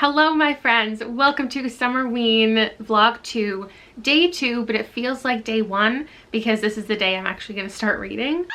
Hello my friends, welcome to Summerween vlog 2, day 2, but it feels like day 1 because this is the day I'm actually going to start reading.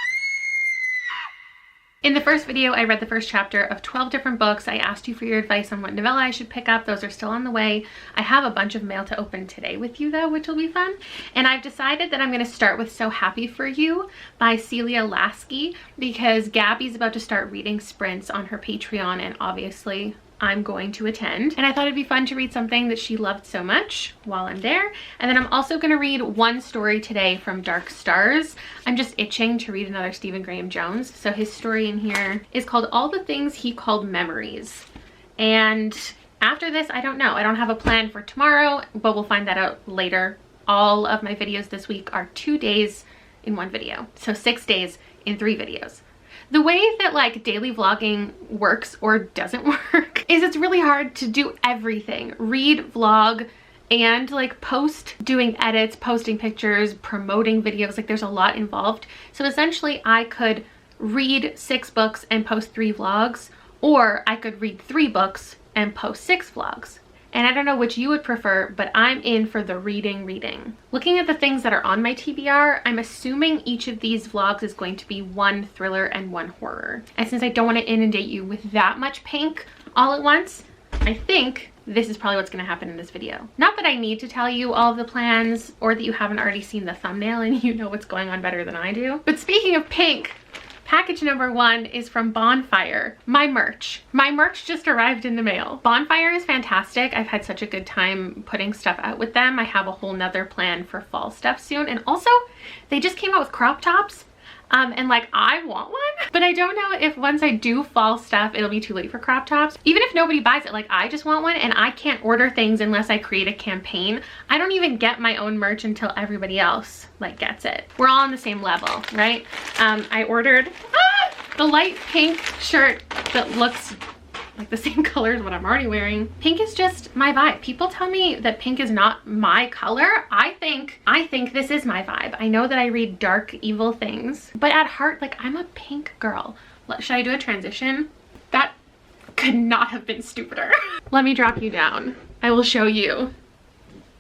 In the first video, I read the first chapter of 12 different books. I asked you for your advice on what novella I should pick up. Those are still on the way. I have a bunch of mail to open today with you though, which will be fun. And I've decided that I'm going to start with So Happy For You by Celia Lasky because Gabby's about to start reading sprints on her Patreon, and obviously I'm going to attend, and I thought it'd be fun to read something that she loved so much while I'm there. And then I'm also going to read one story today from Dark Stars. I'm just itching to read another Stephen Graham Jones, so his story in here is called All the Things He Called Memories. And after this, I don't know. I don't have a plan for tomorrow, but we'll find that out later. All of my videos this week are 2 days in one video, so 6 days in 3 videos. The way that like daily vlogging works or doesn't work is it's really hard to do everything. Read, vlog, and like post, doing edits, posting pictures, promoting videos. Like there's a lot involved. So essentially I could read 6 books and post 3 vlogs, or I could read 3 books and post 6 vlogs. And I don't know which you would prefer, but I'm in for the reading. Looking at the things that are on my TBR, I'm assuming each of these vlogs is going to be 1 thriller and 1 horror. And since I don't want to inundate you with that much pink all at once, I think this is probably what's going to happen in this video. Not that I need to tell you all of the plans or that you haven't already seen the thumbnail and you know what's going on better than I do. But speaking of pink, package number 1 is from Bonfire, my merch. My merch just arrived in the mail. Bonfire is fantastic. I've had such a good time putting stuff out with them. I have a whole nother plan for fall stuff soon. And also, they just came out with crop tops. And like, I want one, but I don't know if once I do fall stuff, it'll be too late for crop tops. Even if nobody buys it, like I just want one, and I can't order things unless I create a campaign. I don't even get my own merch until everybody else like gets it. We're all on the same level, right? I ordered the light pink shirt that looks like the same color as what I'm already wearing. Pink is just my vibe. People tell me that pink is not my color. I think this is my vibe. I know that I read dark, evil things, but at heart, like, I'm a pink girl. Should I do a transition? That could not have been stupider. Let me drop you down. I will show you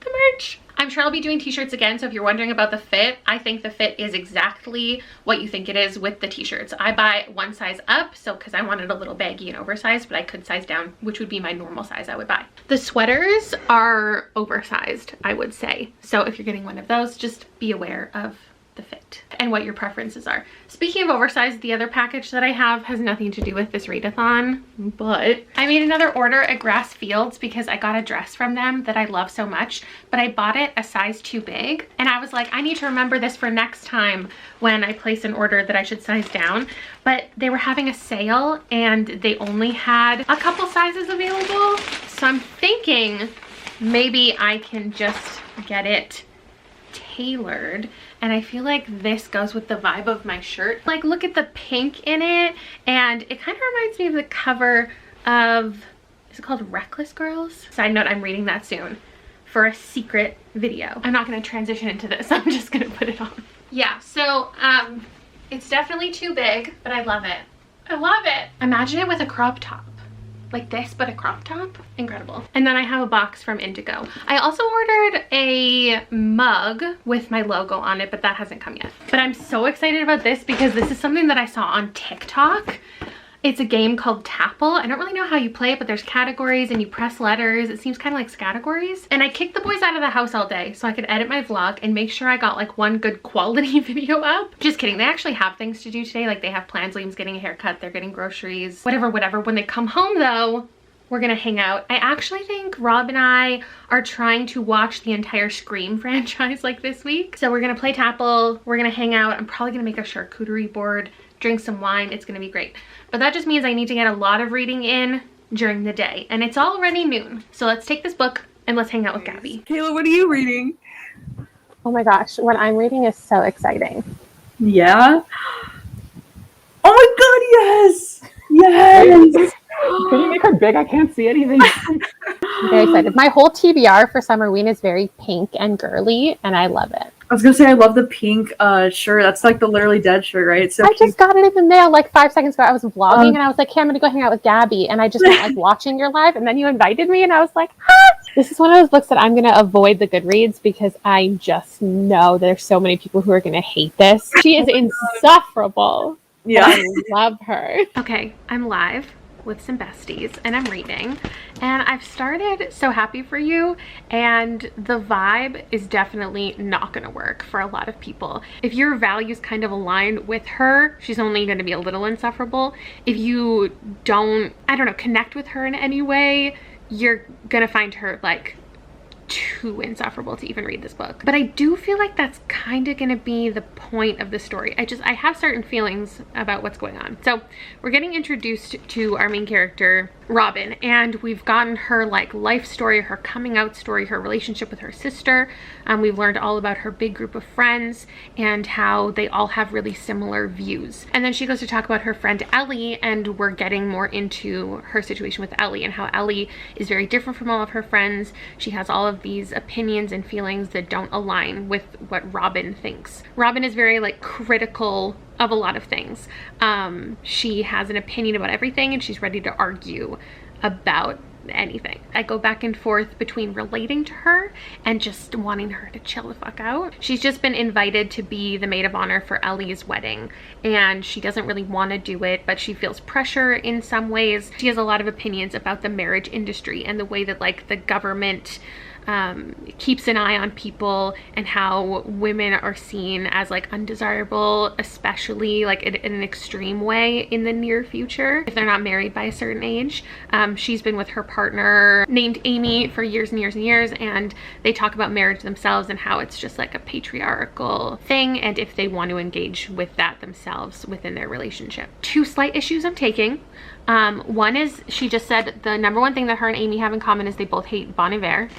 the merch. I'm sure I'll be doing t-shirts again, so if you're wondering about the fit, I think the fit is exactly what you think it is with the t-shirts. I buy 1 size up, so because I wanted a little baggy and oversized, but I could size down, which would be my normal size I would buy. The sweaters are oversized, I would say. So if you're getting one of those, just be aware of the fit and what your preferences are. Speaking of oversized, the other package that I have has nothing to do with this readathon, but I made another order at Grass Fields because I got a dress from them that I love so much, but I bought it a size too big, and I was like, I need to remember this for next time when I place an order that I should size down. But they were having a sale and they only had a couple sizes available, so I'm thinking maybe I can just get it tailored, and I feel like this goes with the vibe of my shirt. Like, look at the pink in it, and it kind of reminds me of the cover of, is it called Reckless Girls? Side note, I'm reading that soon for a secret video. I'm not going to transition into this. I'm just going to put it on. Yeah, so it's definitely too big, but I love it. I love it. Imagine it with a crop top. Like this, but a crop top. Incredible. And then I have a box from Indigo. I also ordered a mug with my logo on it, but that hasn't come yet. But I'm so excited about this because this is something that I saw on TikTok. It's a game called Tapple. I don't really know how you play it, but there's categories and you press letters. It seems kind of like categories. And I kicked the boys out of the house all day so I could edit my vlog and make sure I got like one good quality video up. Just kidding. They actually have things to do today. Like they have plans. Liam's getting a haircut. They're getting groceries. Whatever. When they come home though, we're gonna hang out. I actually think Rob and I are trying to watch the entire Scream franchise like this week. So we're gonna play Tapple. We're gonna hang out. I'm probably gonna make a charcuterie board, drink some wine. It's gonna be great. But that just means I need to get a lot of reading in during the day, and it's already noon. So let's take this book and let's hang out with Gabby. Kayla, what are you reading? Oh my gosh, what I'm reading is so exciting. Yeah? Oh my god, yes! Yes! Can you make her big? I can't see anything. I'm very excited. My whole TBR for Summerween is very pink and girly, and I love it. I was gonna say I love the pink shirt. That's like the Literally Dead shirt, right? So I cute. just got it in the mail like 5 seconds ago. I was vlogging and I was like, hey, I'm gonna go hang out with Gabby, and I just went like watching your live, and then you invited me, and I was like, ah! This is one of those books that I'm gonna avoid the Goodreads because I just know there's so many people who are gonna hate this. She is insufferable. Yeah. I love her. Okay, I'm live with some besties and I'm reading, and I've started So Happy For You, and the vibe is definitely not gonna work for a lot of people. If your values kind of align with her, she's only gonna be a little insufferable. If you don't, I don't know, connect with her in any way, you're gonna find her like too insufferable to even read this book. But I do feel like that's kind of gonna be the point of the story. I have certain feelings about what's going on. So we're getting introduced to our main character, Robin, and we've gotten her like life story, her coming out story, her relationship with her sister. We've learned all about her big group of friends and how they all have really similar views. And then she goes to talk about her friend Ellie, and we're getting more into her situation with Ellie and how Ellie is very different from all of her friends. She has all of these opinions and feelings that don't align with what Robin thinks. Robin is very like critical of a lot of things. She has an opinion about everything, and she's ready to argue about anything. I go back and forth between relating to her and just wanting her to chill the fuck out. She's just been invited to be the maid of honor for Ellie's wedding, and she doesn't really want to do it, but she feels pressure in some ways. She has a lot of opinions about the marriage industry and the way that like the government keeps an eye on people, and how women are seen as like undesirable, especially like in an extreme way in the near future if they're not married by a certain age. She's been with her partner named Amy for years and years and years, and they talk about marriage themselves and how it's just like a patriarchal thing, and if they want to engage with that themselves within their relationship. 2 slight issues I'm taking. One is she just said the number one thing that her and Amy have in common is they both hate Bon Iver,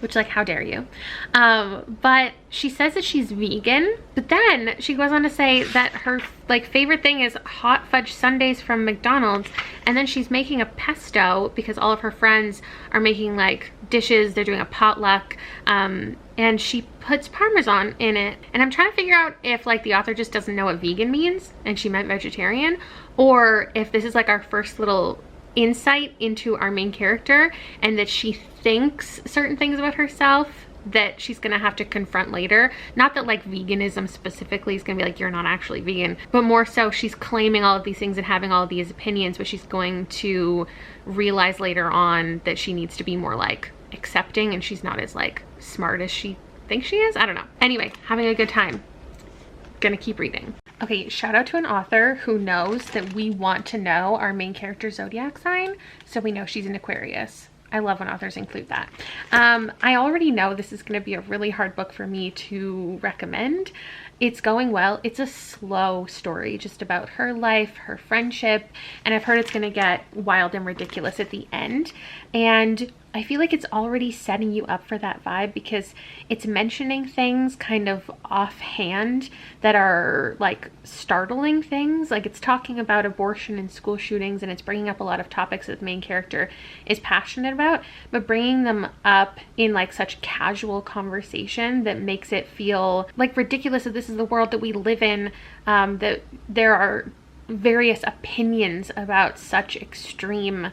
which, like, how dare you? But she says that she's vegan, but then she goes on to say that her like favorite thing is hot fudge sundaes from McDonald's, and then she's making a pesto because all of her friends are making like dishes, they're doing a potluck, and she puts Parmesan in it. And I'm trying to figure out if like the author just doesn't know what vegan means and she meant vegetarian, or if this is like our first little insight into our main character, and that she thinks certain things about herself that she's gonna have to confront later. Not that like veganism specifically is gonna be like, you're not actually vegan, but more so she's claiming all of these things and having all of these opinions, but she's going to realize later on that she needs to be more like accepting, and she's not as like smart as she thinks she is. I don't know. Anyway, having a good time. Gonna keep reading. Okay, shout out to an author who knows that we want to know our main character's zodiac sign, so we know she's an Aquarius. I love when authors include that. I already know this is going to be a really hard book for me to recommend. It's going well. It's a slow story just about her life, her friendship, and I've heard it's going to get wild and ridiculous at the end. And I feel like it's already setting you up for that vibe because it's mentioning things kind of offhand that are like startling things. Like it's talking about abortion and school shootings, and it's bringing up a lot of topics that the main character is passionate about, but bringing them up in like such casual conversation that makes it feel like ridiculous that this is the world that we live in, that there are various opinions about such extreme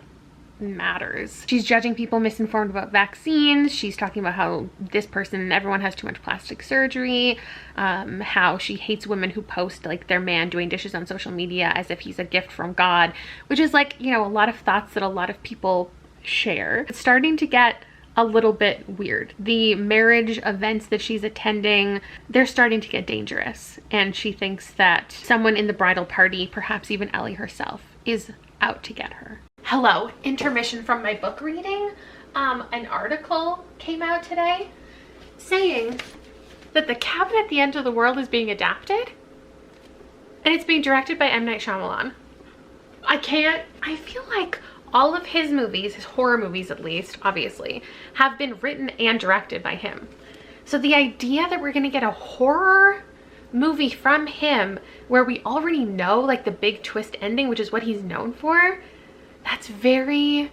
matters. She's judging people misinformed about vaccines. She's talking about how this person, everyone has too much plastic surgery, how she hates women who post like their man doing dishes on social media as if he's a gift from God, which is like, you know, a lot of thoughts that a lot of people share. It's starting to get a little bit weird. The marriage events that she's attending, they're starting to get dangerous, and she thinks that someone in the bridal party, perhaps even Ellie herself, is out to get her. Hello, intermission from my book reading. An article came out today saying that The Cabin at the End of the World is being adapted, and it's being directed by M. Night Shyamalan. I feel like all of his movies, his horror movies at least, obviously, have been written and directed by him. So the idea that we're gonna get a horror movie from him where we already know like the big twist ending, which is what he's known for, that's very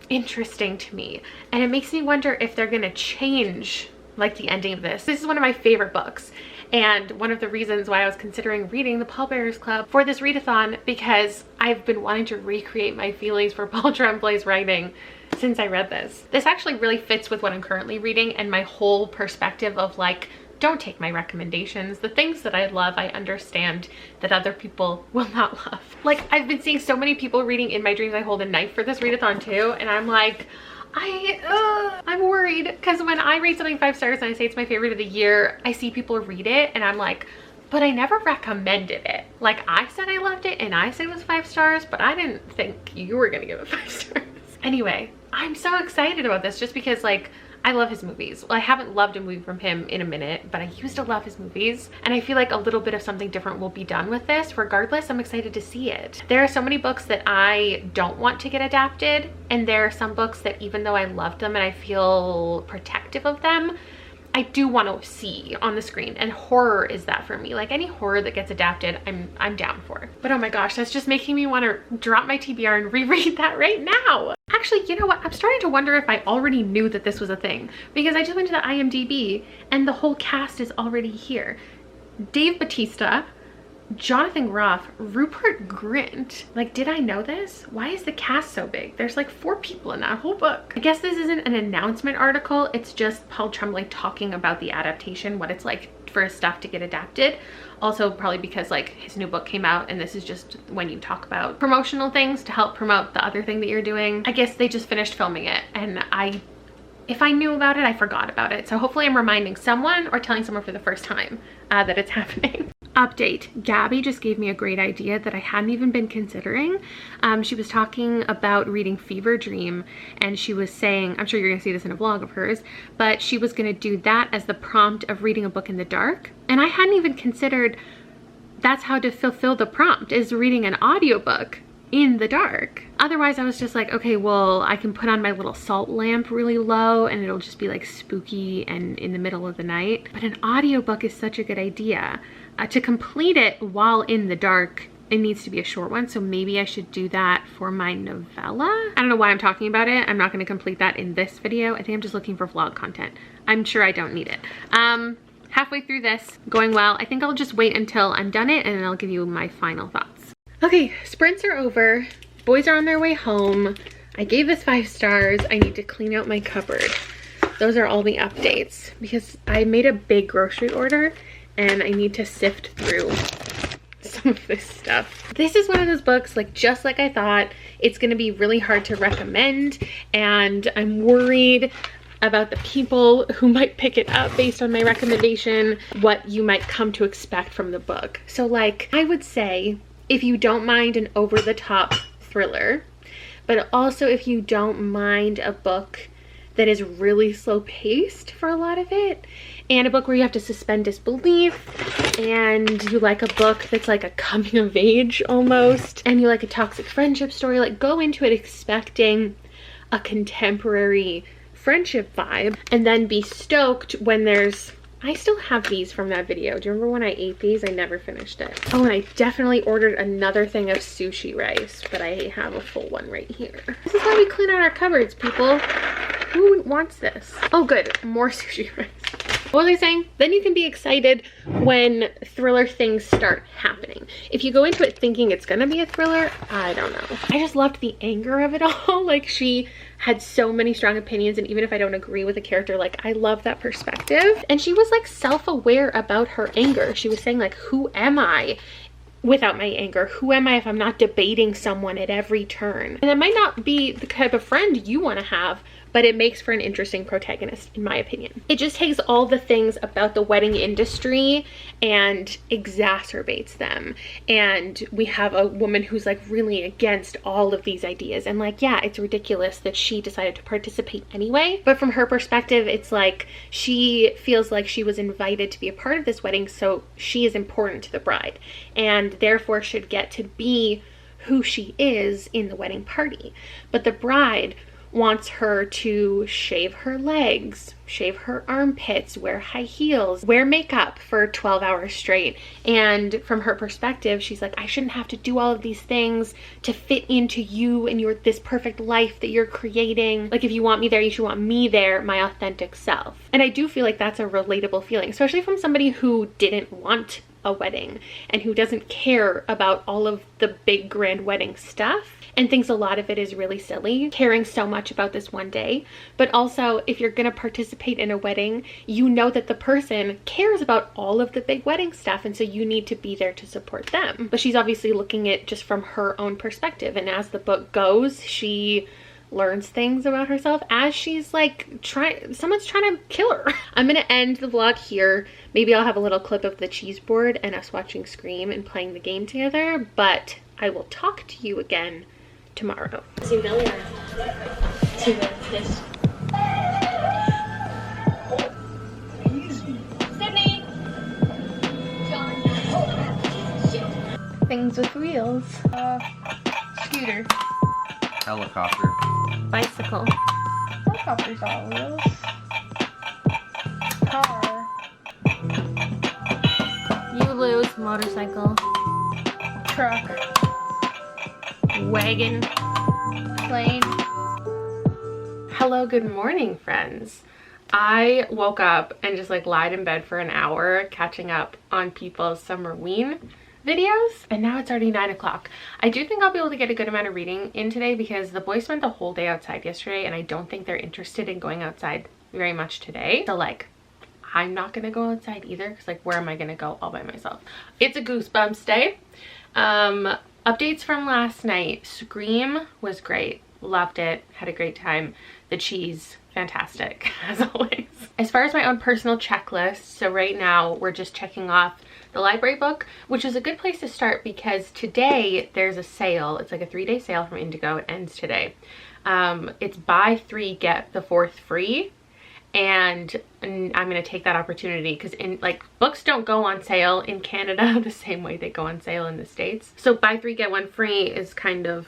interesting to me. And it makes me wonder if they're gonna change like the ending of this. This is one of my favorite books, and one of the reasons why I was considering reading The Pallbearers Club for this readathon, because I've been wanting to recreate my feelings for Paul Tremblay's writing since I read this. This actually really fits with what I'm currently reading and my whole perspective of like, don't take my recommendations. The things that I love, I understand that other people will not love. Like, I've been seeing so many people reading In My Dreams I Hold a Knife for this readathon too, and I'm like, I'm worried, because when I rate something 5 stars and I say it's my favorite of the year, I see people read it and I'm like, but I never recommended it. Like, I said I loved it and I said it was 5 stars, but I didn't think you were gonna give it 5 stars. Anyway, I'm so excited about this just because, like, I love his movies. Well, I haven't loved a movie from him in a minute, but I used to love his movies. And I feel like a little bit of something different will be done with this. Regardless, I'm excited to see it. There are so many books that I don't want to get adapted. And there are some books that, even though I loved them and I feel protective of them, I do want to see on the screen. And horror is that for me. Like, any horror that gets adapted, I'm down for. But oh my gosh, that's just making me want to drop my TBR and reread that right now. Actually, you know what? I'm starting to wonder if I already knew that this was a thing, because I just went to the IMDb and the whole cast is already here. Dave Bautista, Jonathan Groff, Rupert Grint. Like, did I know this? Why is the cast so big? There's like 4 people in that whole book. I guess this isn't an announcement article. It's just Paul Tremblay talking about the adaptation, what it's like for his stuff to get adapted. Also probably because like his new book came out, and this is just when you talk about promotional things to help promote the other thing that you're doing. I guess they just finished filming it, and if I knew about it, I forgot about it. So hopefully I'm reminding someone or telling someone for the first time that it's happening. Update. Gabby just gave me a great idea that I hadn't even been considering. She was talking about reading Fever Dream, and she was saying, I'm sure you're gonna see this in a vlog of hers, but she was gonna do that as the prompt of reading a book in the dark. And I hadn't even considered that's how to fulfill the prompt, is reading an audiobook in the dark. Otherwise, I was just like, okay, well, I can put on my little salt lamp really low and it'll just be like spooky and in the middle of the night. But an audiobook is such a good idea. To complete it while in the dark, it needs to be a short one, so maybe I should do that for my novella. I don't know why I'm talking about it. I'm not going to complete that in this video. I think I'm just looking for vlog content. I'm sure I don't need it. Halfway through this, going well. I think I'll just wait until I'm done it and then I'll give you my final thoughts. Okay, sprints are over. Boys are on their way home. I gave this 5 stars. I need to clean out my cupboard. Those are all the updates because I made a big grocery order and I need to sift through some of this stuff. This is one of those books, like, just like I thought, it's gonna be really hard to recommend, and I'm worried about the people who might pick it up based on my recommendation, what you might come to expect from the book. So, like, I would say if you don't mind an over-the-top thriller, but also if you don't mind a book that is really slow paced for a lot of it, and a book where you have to suspend disbelief, and you like a book that's like a coming of age almost, and you like a toxic friendship story, like, go into it expecting a contemporary friendship vibe and then be stoked when there's, I still have these from that video. Do you remember when I ate these? I never finished it. Oh, and I definitely ordered another thing of sushi rice, but I have a full one right here. This is how we clean out our cupboards, people. Who wants this? Oh, good. More sushi rice. What was I saying? Then you can be excited when thriller things start happening. If you go into it thinking it's gonna be a thriller, I don't know. I just loved the anger of it all. Like, she had so many strong opinions, and even if I don't agree with the character, like, I love that perspective. And she was like self-aware about her anger. She was saying, like, who am I without my anger? Who am I if I'm not debating someone at every turn? And it might not be the type of friend you want to have, but it makes for an interesting protagonist, in my opinion. It just takes all the things about the wedding industry and exacerbates them. And we have a woman who's like really against all of these ideas. And like, yeah, it's ridiculous that she decided to participate anyway. But from her perspective, it's like she feels like she was invited to be a part of this wedding, so she is important to the bride and therefore should get to be who she is in the wedding party. But the bride wants her to shave her legs, shave her armpits, wear high heels, wear makeup for 12 hours straight. And from her perspective, she's like, I shouldn't have to do all of these things to fit into you and this perfect life that you're creating. Like, if you want me there, you should want me there, my authentic self. And I do feel like that's a relatable feeling, especially from somebody who didn't want a wedding and who doesn't care about all of the big grand wedding stuff and thinks a lot of it is really silly, caring so much about this one day. But also, if you're gonna participate in a wedding, you know that the person cares about all of the big wedding stuff, and so you need to be there to support them. But she's obviously looking at it just from her own perspective, and as the book goes, she learns things about herself as she's like someone's trying to kill her. I'm gonna end the vlog here. Maybe I'll have a little clip of the cheese board and us watching Scream and playing the game together, but I will talk to you again tomorrow. See Billy to this. Sydney! Things with wheels. Scooter. Helicopter. Bicycle. Helicopter's all wheels. Car. You lose. Motorcycle. Truck. Wagon. Plane. Hello, good morning, friends. I woke up and just like lied in bed for an hour catching up on people's Summerween videos, and now it's already 9 o'clock. I do think I'll be able to get a good amount of reading in today because the boys spent the whole day outside yesterday, and I don't think they're interested in going outside very much today. So like, I'm not gonna go outside either because like, where am I gonna go all by myself? It's a Goosebumps day. Updates from last night. Scream was great. Loved it. Had a great time. The cheese, fantastic as always. As far as my own personal checklist, so right now we're just checking off the library book, which is a good place to start because today there's a sale. It's like a 3-day sale from Indigo. It ends today. It's buy 3 get the 4th free, and I'm gonna take that opportunity because in like books don't go on sale in Canada the same way they go on sale in the States. So buy 3 get 1 free is kind of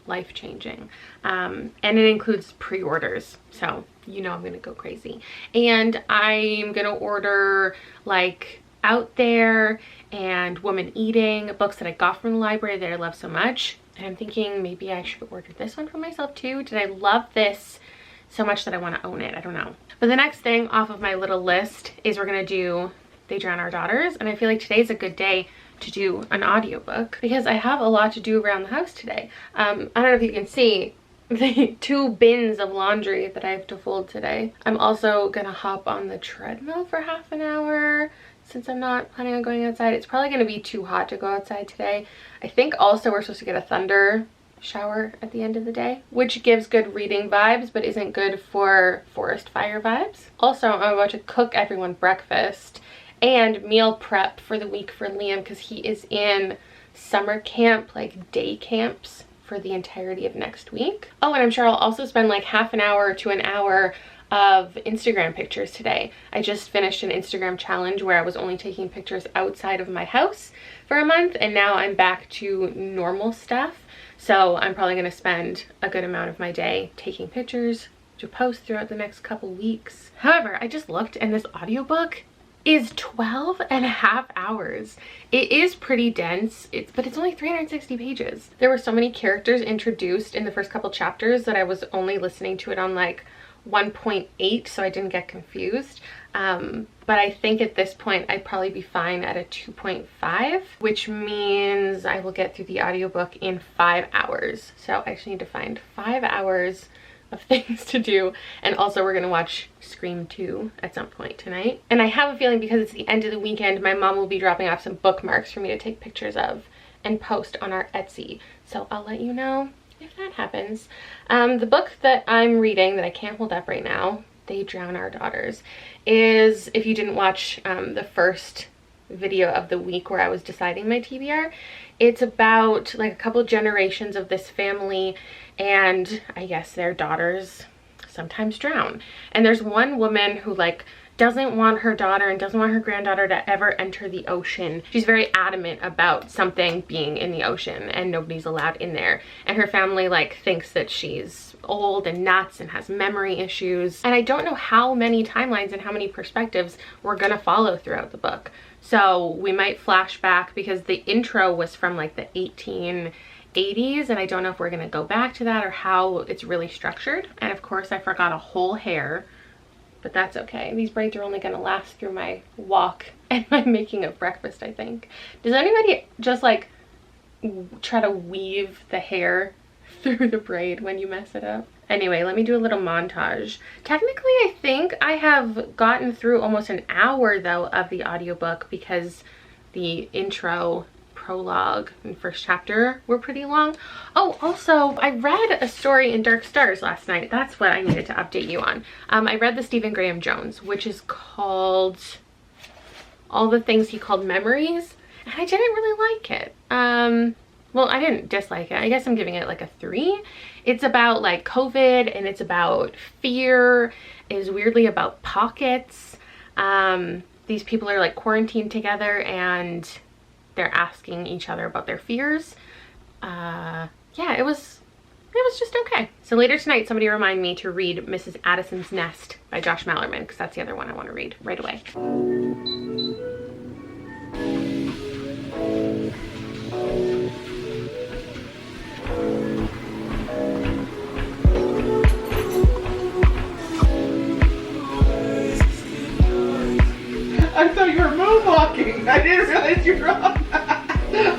life-changing, and it includes pre-orders, so you know I'm gonna go crazy. And I'm gonna order like Out There and Woman Eating, books that I got from the library that I love so much. And I'm thinking maybe I should order this one for myself too. Did I love this so much that I want to own it? I don't know. But the next thing off of my little list is we're gonna do They Drown Our Daughters, and I feel like today's a good day to do an audiobook because I have a lot to do around the house today. I don't know if you can see the 2 bins of laundry that I have to fold today. I'm also gonna hop on the treadmill for half an hour since I'm not planning on going outside. It's probably gonna be too hot to go outside today. I think also we're supposed to get a thunder shower at the end of the day, which gives good reading vibes but isn't good for forest fire vibes. Also, I'm about to cook everyone breakfast and meal prep for the week for Liam because he is in summer camp, like day camps, for the entirety of next week. Oh, and I'm sure I'll also spend like half an hour to an hour of Instagram pictures today. I just finished an Instagram challenge where I was only taking pictures outside of my house for a month, and now I'm back to normal stuff. So I'm probably gonna spend a good amount of my day taking pictures to post throughout the next couple weeks. However, I just looked and this audiobook is 12.5 hours. It is pretty dense, but it's only 360 pages. There were so many characters introduced in the first couple chapters that I was only listening to it on like 1.8, so I didn't get confused. But I think at this point I'd probably be fine at a 2.5, which means I will get through the audiobook in 5 hours. So I just need to find 5 hours of things to do, and also we're gonna watch Scream 2 at some point tonight. And I have a feeling because it's the end of the weekend, my mom will be dropping off some bookmarks for me to take pictures of and post on our Etsy, so I'll let you know if that happens. The book that I'm reading that I can't hold up right now, They Drown Our Daughters, is, if you didn't watch the first video of the week where I was deciding my TBR, it's about like a couple generations of this family and I guess their daughters sometimes drown. And there's one woman who like doesn't want her daughter and doesn't want her granddaughter to ever enter the ocean. She's very adamant about something being in the ocean and nobody's allowed in there. And her family like thinks that she's old and nuts and has memory issues. And I don't know how many timelines and how many perspectives we're gonna follow throughout the book. So we might flash back because the intro was from like the 1880s, and I don't know if we're gonna go back to that or how it's really structured. And of course I forgot a whole hair, but that's okay. These braids are only gonna last through my walk and my making of breakfast, I think. Does anybody just like try to weave the hair through the braid when you mess it up? Anyway, let me do a little montage. Technically, I think I have gotten through almost an hour though of the audiobook because the intro, prologue, and first chapter were pretty long. Oh, also, I read a story in Dark Stars last night. That's what I needed to update you on. I read the Stephen Graham Jones, which is called All the Things He Called Memories, and I didn't really like it. Well, I didn't dislike it. I guess I'm giving it like a 3. It's about like COVID and it's about fear. It is weirdly about pockets. These people are like quarantined together and they're asking each other about their fears. Yeah, it was just okay. So later tonight, somebody remind me to read Mrs. Addison's Nest by Josh Malerman, because that's the other one I want to read right away. I thought you were moonwalking. I didn't realize you were on that.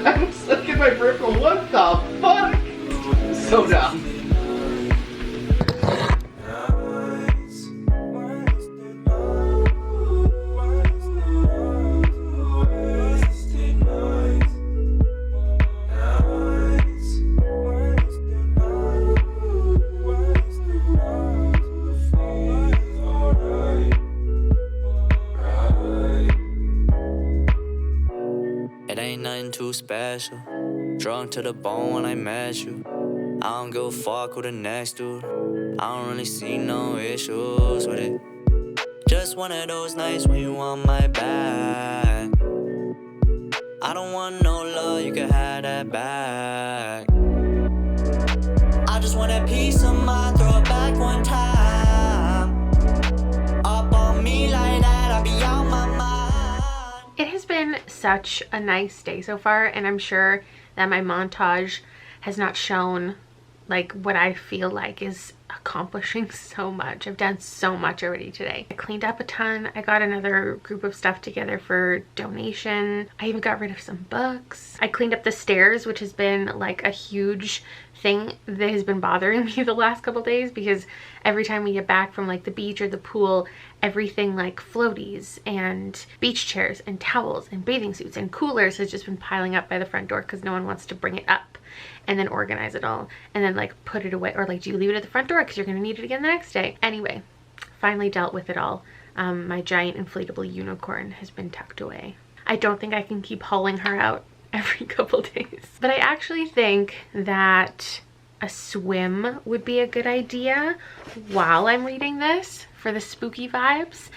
I was looking at my peripheral. What the fuck? So dumb. Too special, drunk to the bone when I met you. I don't give a fuck who the next dude. I don't really see no issues with it. Just one of those nights when you want my back. I don't want no love, you can have that back. I just want that peace of mind, throw it back one time. Up on me like that, I'll be out my mind. It has been such a nice day so far, and I'm sure that my montage has not shown like what I feel like is accomplishing so much. I've done so much already today. I cleaned up a ton. I got another group of stuff together for donation. I even got rid of some books. I cleaned up the stairs, which has been like a huge thing that has been bothering me the last couple days, because every time we get back from like the beach or the pool, everything like floaties and beach chairs and towels and bathing suits and coolers has just been piling up by the front door because no one wants to bring it up and then organize it all and then like put it away, or like, do you leave it at the front door because you're going to need it again the next day? Anyway, finally dealt with it all. My giant inflatable unicorn has been tucked away. I don't think I can keep hauling her out every couple days, but I actually think that a swim would be a good idea while I'm reading this for the spooky vibes.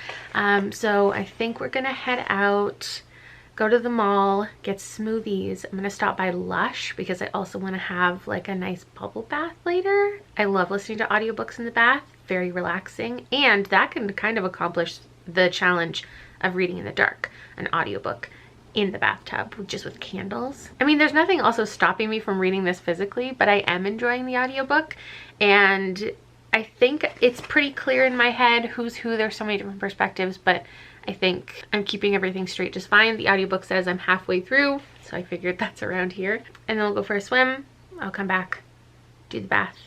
So I think we're gonna head out, go to the mall, get smoothies. I'm gonna stop by Lush because I also want to have like a nice bubble bath later. I love listening to audiobooks in the bath, very relaxing, and that can kind of accomplish the challenge of reading in the dark, an audiobook in the bathtub just with candles. I mean, there's nothing also stopping me from reading this physically, but I am enjoying the audiobook, and I think it's pretty clear in my head who's who. There's so many different perspectives, but I think I'm keeping everything straight just fine. The audiobook says I'm halfway through, so I figured that's around here. And then I'll go for a swim, I'll come back, do the bath,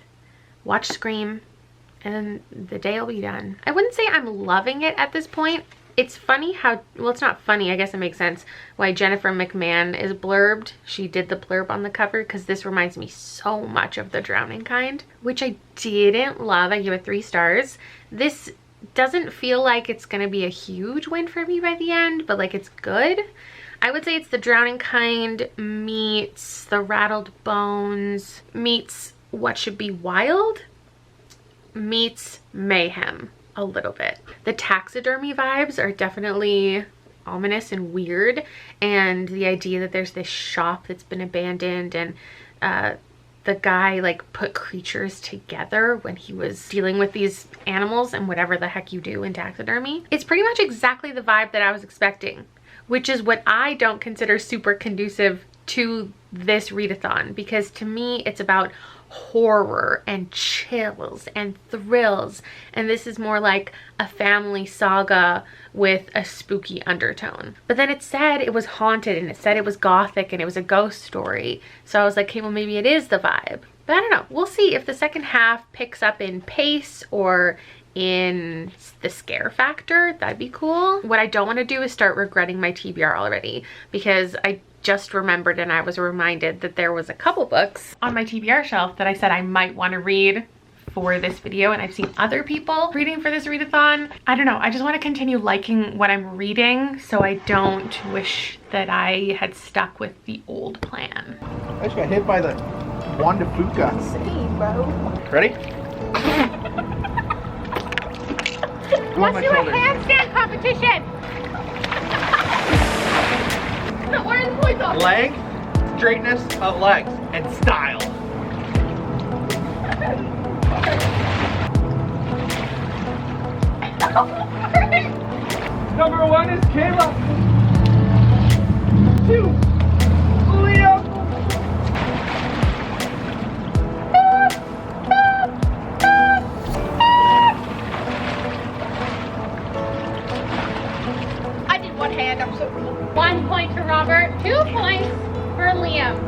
watch Scream, and then the day will be done. I wouldn't say I'm loving it at this point. It's funny how, well, it's not funny, I guess it makes sense why Jennifer McMahon is blurbed. She did the blurb on the cover because this reminds me so much of The Drowning Kind, which I didn't love. I give it 3 stars. This doesn't feel like it's gonna be a huge win for me by the end, but like it's good. I would say it's The Drowning Kind meets The Rattled Bones meets What Should Be Wild. meets mayhem a little bit. The taxidermy vibes are definitely ominous and weird, and the idea that there's this shop that's been abandoned and the guy like put creatures together when he was dealing with these animals and whatever the heck you do in taxidermy. It's pretty much exactly the vibe that I was expecting, which is what I don't consider super conducive to this readathon, because to me it's about horror and chills and thrills, and this is more like a family saga with a spooky undertone. But then it said it was haunted, and it said it was gothic, and it was a ghost story, so I was like, okay, well maybe it is the vibe. But I don't know, we'll see if the second half picks up in pace or in the scare factor. That'd be cool. What I don't want to do is start regretting my TBR already, because I just remembered and I was reminded that there was a couple books on my TBR shelf that I said I might want to read for this video, and I've seen other people reading for this readathon. I don't know, I just want to continue liking what I'm reading so I don't wish that I had stuck with the old plan. I just got hit by the Wanda Fuka. Same, bro. Ready? Let's do a handstand competition! What are the points on? Leg, straightness of legs, and style. Number 1 is Kayla. 2, Liam. I did one hand, I'm so cool. 1 point for Robert, 2 points for Liam.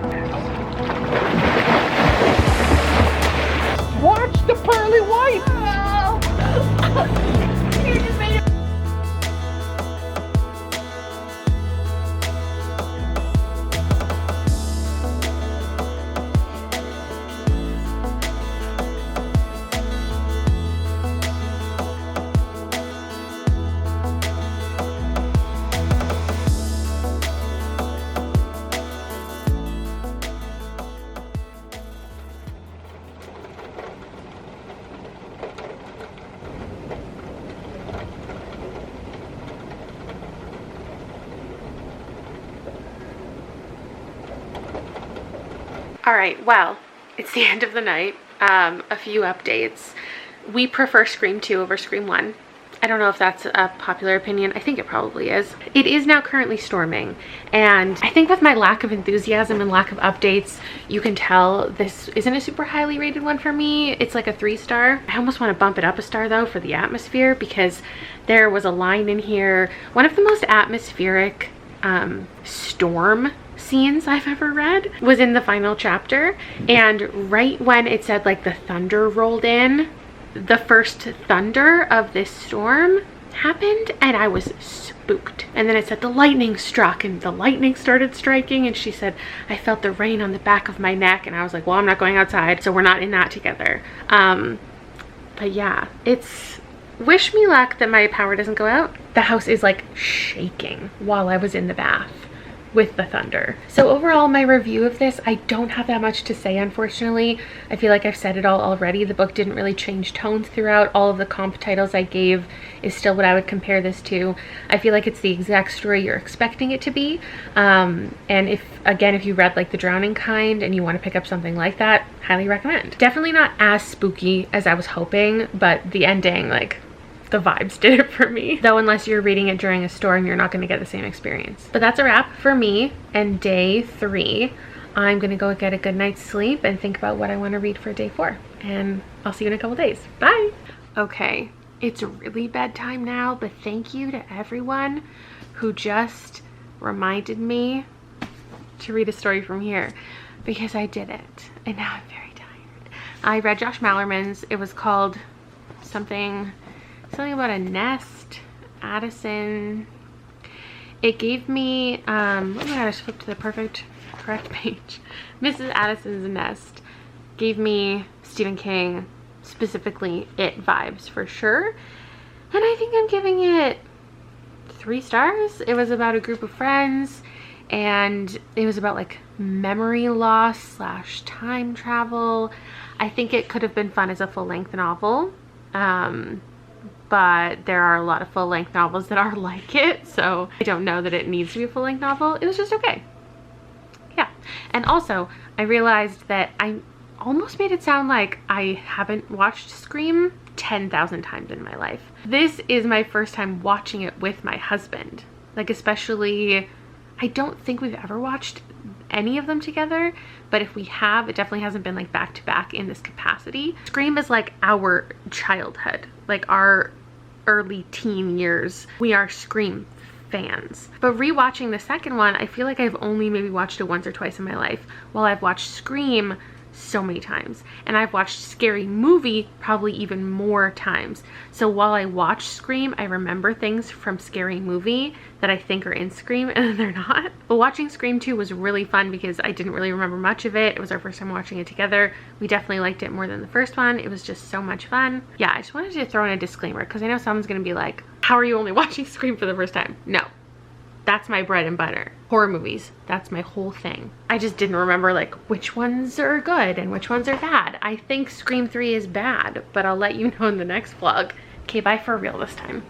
Watch the pearly white. You just made it. All right, well, it's the end of the night. A few updates. We prefer Scream 2 over Scream 1. I don't know if that's a popular opinion. I think it probably is. It is now currently storming, and I think with my lack of enthusiasm and lack of updates, you can tell this isn't a super highly rated one for me. It's like a 3-star. I almost want to bump it up a star though for the atmosphere, because there was a line in here, one of the most atmospheric storm scenes I've ever read was in the final chapter, and right when it said like the thunder rolled in, the first thunder of this storm happened, and I was spooked. And then it said the lightning struck, and the lightning started striking, and she said I felt the rain on the back of my neck, and I was like, well, I'm not going outside, so we're not in that together. But yeah, it's wish me luck that my power doesn't go out. The house is like shaking while I was in the bath with the thunder. So overall, my review of this, I don't have that much to say, unfortunately. I feel like I've said it all already. The book didn't really change tones throughout. All of the comp titles I gave is still what I would compare this to. I feel like it's the exact story you're expecting it to be. And if you read like The Drowning Kind and you want to pick up something like that, highly recommend. Definitely not as spooky as I was hoping, but the ending, like, the vibes did it for me. Though unless you're reading it during a storm, you're not going to get the same experience. But that's a wrap for me and day 3. I'm going to go get a good night's sleep and think about what I want to read for day 4. And I'll see you in a couple days. Bye! Okay, it's really bedtime now, but thank you to everyone who just reminded me to read a story from here, because I did it. And now I'm very tired. I read Josh Mallerman's. It was called something about a nest. Addison. It gave me oh my god, I just flipped to the correct page. Mrs. Addison's Nest gave me Stephen King, specifically It vibes for sure, and I think I'm giving it 3 stars. It was about a group of friends and it was about like memory loss slash time travel. I think it could have been fun as a full-length novel, but there are a lot of full-length novels that are like it, so I don't know that it needs to be a full-length novel. It was just okay. Yeah. And also, I realized that I almost made it sound like I haven't watched Scream 10,000 times in my life. This is my first time watching it with my husband. Like, especially, I don't think we've ever watched any of them together, but if we have, it definitely hasn't been like back to back in this capacity. Scream is like our childhood, like our early teen years. We are Scream fans. But rewatching the second one, I feel like I've only maybe watched it once or twice in my life, while I've watched Scream so many times, and I've watched Scary Movie probably even more times. So while I watch Scream, I remember things from Scary Movie that I think are in Scream and they're not. But watching Scream 2 was really fun because I didn't really remember much of it. It was our first time watching it together. We definitely liked it more than the first one. It was just so much fun. Yeah, I just wanted to throw in a disclaimer because I know someone's gonna be like, how are you only watching Scream for the first time? No. That's my bread and butter. Horror movies, that's my whole thing. I just didn't remember like which ones are good and which ones are bad. I think Scream 3 is bad, but I'll let you know in the next vlog. Okay, bye for real this time.